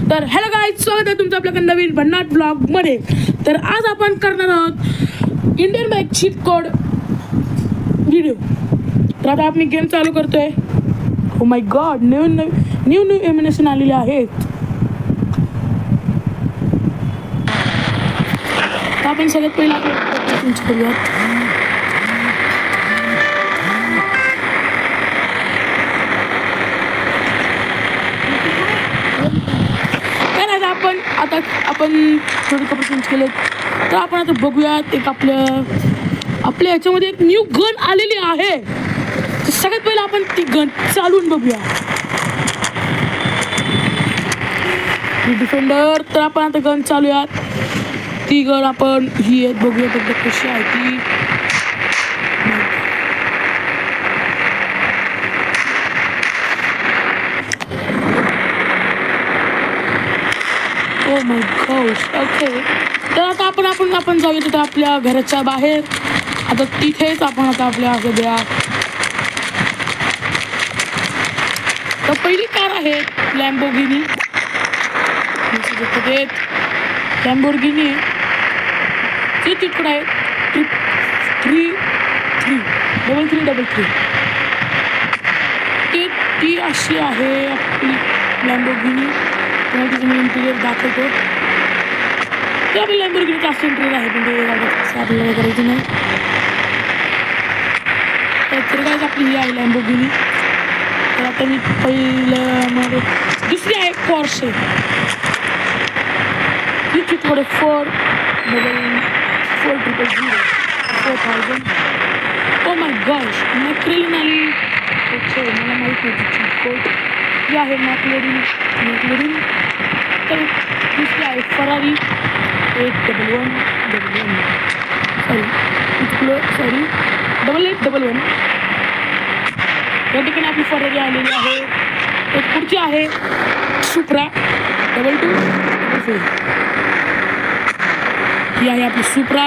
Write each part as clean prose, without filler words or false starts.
तर hello guys, स्वागत आहे तुमचं आपल्या नवीन भन्नाट ब्लॉगमध्ये. तर आज आपण करणार आहोत Indian bike cheat code video. तर आता आपण गेम चालू करतोय. Oh my god, new animation आलेले आहेत. तर आपण सगळ्यात पहिला आपण करूयात. आपण थोडे कपडे चेंज केलेत. तर आपण आता बघूयात एक आपल्या ह्याच्यामध्ये एक न्यू गन आलेली आहे. तर सगळ्यात पहिला आपण ती गन चालवून बघूया. डिफेंडर. तर आपण आता गन चालूयात. ती गन आपण ही आहेत, बघूयात एकदा कशी आहे ती. ओ माय गॉश. ओके, तर आता आपण जाऊया तिथं आपल्या घराच्या बाहेर. आता तिथेच आपण आता आपल्या सगळ्या तर पहिली कार आहे लॅम्बोर्गिनी. लॅम्बोर्गिनी ती तिकडे आहे 333 ती अशी आहे आपली लॅम्बोर्गिनी. तुम्हाला तिचं मी इंटिरियर दाखवतो. ते आपल्या लॅम्बोर्गिनीचं असं इंटिरियर आहे, पण ते आपल्याला करायचं नाही. तर काय आपली ही आहे लॅम्बोर्गिनी. तर आता मी पहिलं दुसरी आहे पोर्शे. ही cheat code 4000. Oh my gosh, McLaren आली. ओके, मला माहीत नव्हती चिटकोड. ही आहे मॅक्लेरिन. तर दुसरी आहे फरारी 811. 8811. या ठिकाणी आपली फरारी आलेली आहे. एक पुढची आहे सुप्रा 2244. ही आहे आपली सुप्रा.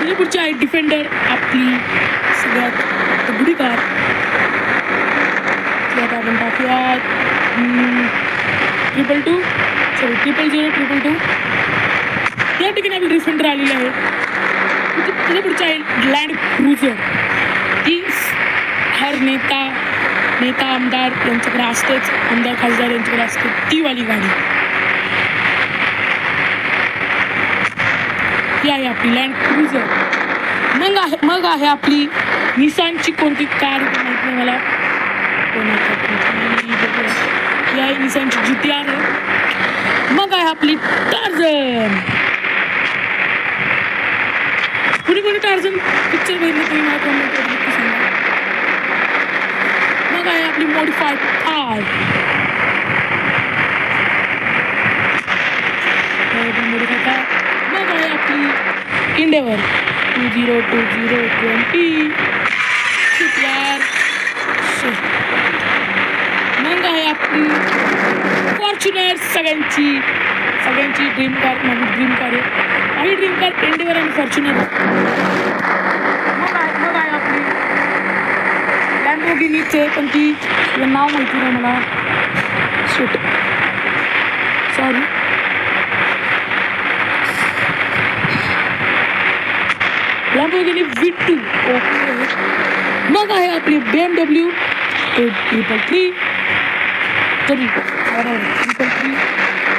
तिथे पुढची आहे डिफेंडर, आपली सगळ्यात बुडी कार. आता आपण टाकूयात 000. या ठिकाणी आपली डिफेंडर आलेली आहे. तिथे पुढची आहे लँड क्रुझर. ती हर नेता आमदार यांच्याकडे असतेच. आमदार खासदार यांच्याकडे असते ती वाली गाडी. ही आहे आपली लँड क्रुझर. मग आहे आपली निसानची कोणती कार माहित नाही मला. ही आहे निसानची GTR आहे. मग आहे आपली टार्झन. कुणी टार्झन पिक्चर बघितलं तरी मला कमेंट करून नक्की सांगा. मग आहे आपली मॉडिफाईड थार. मग आहे आपली इंडेवर 2020. मग आहे आपली फॉर्च्युनर. सगळ्यांची ड्रीम कार. माझी ड्रीम कार आहे. माझी ड्रीम कार इंडिवर आणि फॉर्च्युनर. मग आहे आपली लॅम्बोर्गिनीचे, पण तिचं नाव माहिती नाही मला. सॉरी. Lamborghini V2. ओके. मग आहे आपली BMW 333.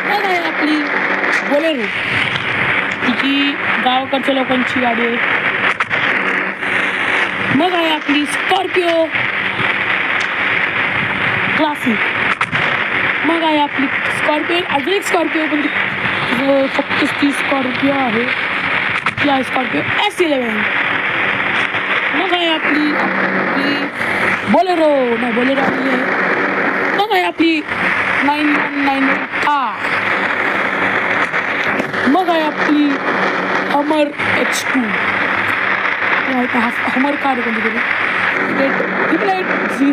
मग आहे आपली बोलेरो. तिची गावाकडच्या लोकांची गाडी आहे. मग आहे आपली स्कॉर्पिओ क्लासिक. मग आहे आपली स्कॉर्पिओ, अजून एक स्कॉर्पिओ, पण फक्त ती स्कॉर्पिओ आहे. ती आहे स्कॉर्पिओ S11. मग आहे आपली बोलेरो आली आहे. मग आहे आपली 911 कार. मग आहे आपली हमर H2. हमर कार आहे कोणती तरी 880.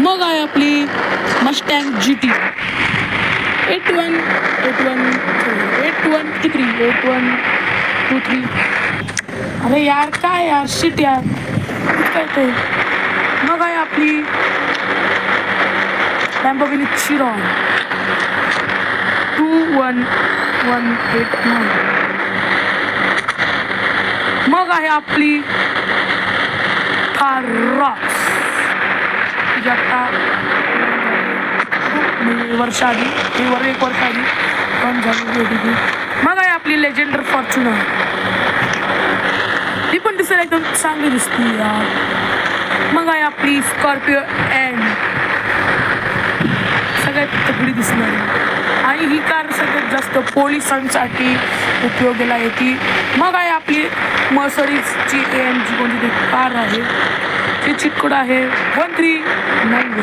मग आहे आपली मस्टँग GT 8123. अरे यार, काय यार, शिट यार, काय ते. मग आहे आपली लॅम्बोर्गिनी चिरॉन 21189. मग आहे आपली थार रॉक्स, जी आता खूप वर्ष आधी, एक वर्ष आधी पण झालेली होती ती. मग आहे आपली लेजेंडर फॉर्च्युनर, ती पण दिसायला एकदम चांगली दिसते यार. मग आहे आपली स्कॉर्पिओ एन, सगळ्यात तगडी दिसणारी, आणि ही कार सगळ्यात जास्त पोलिसांसाठी उपयोगाला येते. मग आहे आपली मर्सिडीजची AMG कोणती कार आहे, ती चिटकोड आहे 1391.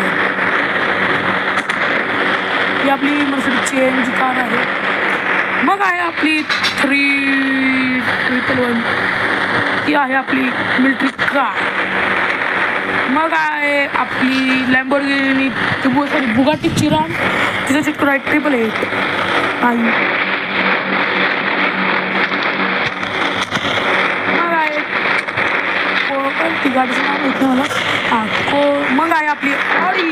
ही आपली मर्सिडीजची AMG कार आहे. मग आहे आपली 3111, ती आहे आपली मिलिटरी कार. मग आहे आपली लॅम्बोर्गिनी बुगाटी चिरॉन, तिचं चिटकोड आहे 888. आणि मग आहे ती गाडीचं नाव माहिती मला. मग आहे आपली ऑडी.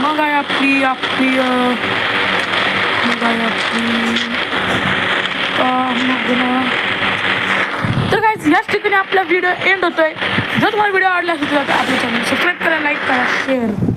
मग आहे आपली तर गाईज याच ठिकाणी आपला व्हिडिओ एंड होतोय. जर तुम्हाला व्हिडिओ आवडला असेल तर आपल्या चॅनल सबस्क्राईब करा, लाईक करा, शेअर.